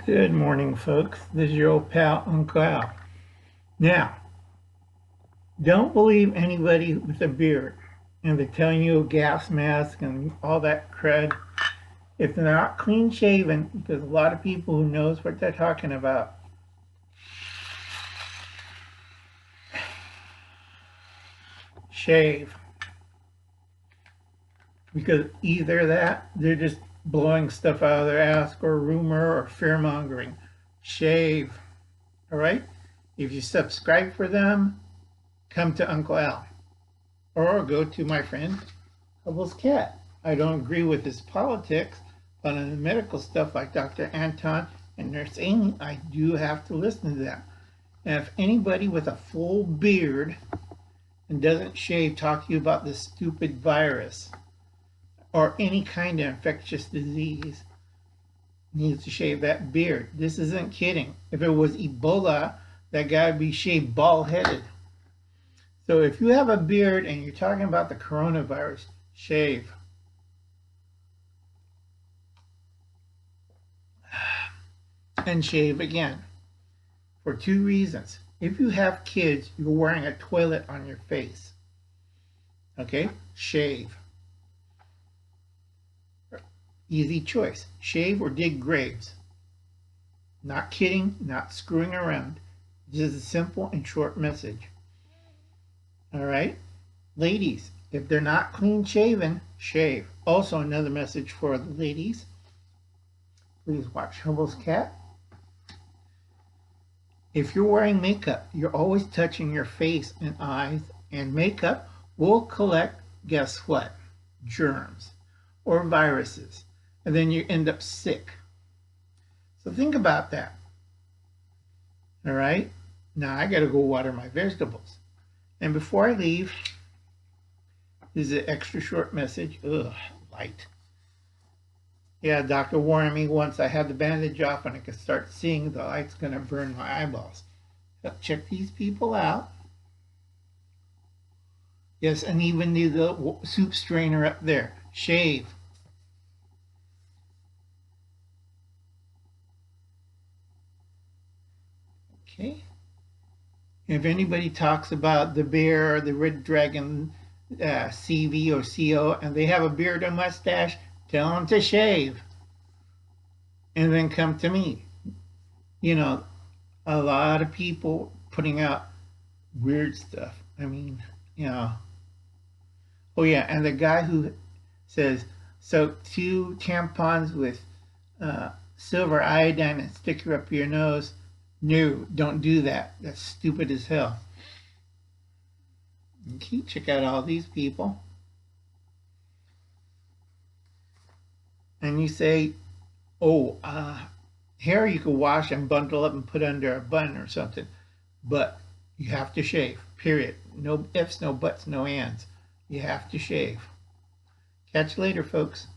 Good morning, folks. This is your old pal, Uncle Al. Now, don't believe anybody with a beard and they're telling you a gas mask and all that crud. If they're not clean shaven, because a lot of people who knows what they're talking about. Shave. Because either that, they're just blowing stuff out of their ass or rumor or fear mongering. Shave. All right? If you subscribe for them, come to Uncle Al. Or go to my friend Hubble's cat. I don't agree with his politics, but on the medical stuff like Dr. Anton and Nurse Amy, I do have to listen to them. And if anybody with a full beard and doesn't shave talk to you about this stupid virus or any kind of infectious disease, needs to shave that beard. This isn't kidding. If it was Ebola, that guy would be shaved bald-headed. So if you have a beard and you're talking about the coronavirus, shave. And shave again. For two reasons. If you have kids, you're wearing a toilet on your face. Okay? Shave. Easy choice. Shave or dig graves. Not kidding, not screwing around. Just a simple and short message. All right? Ladies, if they're not clean shaven, shave. Also, another message for the ladies. Please watch Hubble's cat. If you're wearing makeup, you're always touching your face and eyes, and makeup will collect, guess what? Germs or viruses. And then you end up sick. So think about that. All right? Now I got to go water my vegetables. And before I leave, this is an extra short message. Ugh, light. Yeah, doctor warned me once I had the bandage off and I could start seeing the light's going to burn my eyeballs. So check these people out. Yes, and even the soup strainer up there. Shave. Okay. If anybody talks about the bear or the red dragon CV or CO and they have a beard or mustache, tell them to shave and then come to me. You know, a lot of people putting out weird stuff. I mean, you know. Oh, yeah, and the guy who says, soak 2 tampons with silver iodine and stick her up your nose. No, don't do that. That's stupid as hell. Okay, check out all these people. And you say, oh, hair you could wash and bundle up and put under a bun or something. But you have to shave, period. No ifs, no buts, no ands. You have to shave. Catch you later, folks.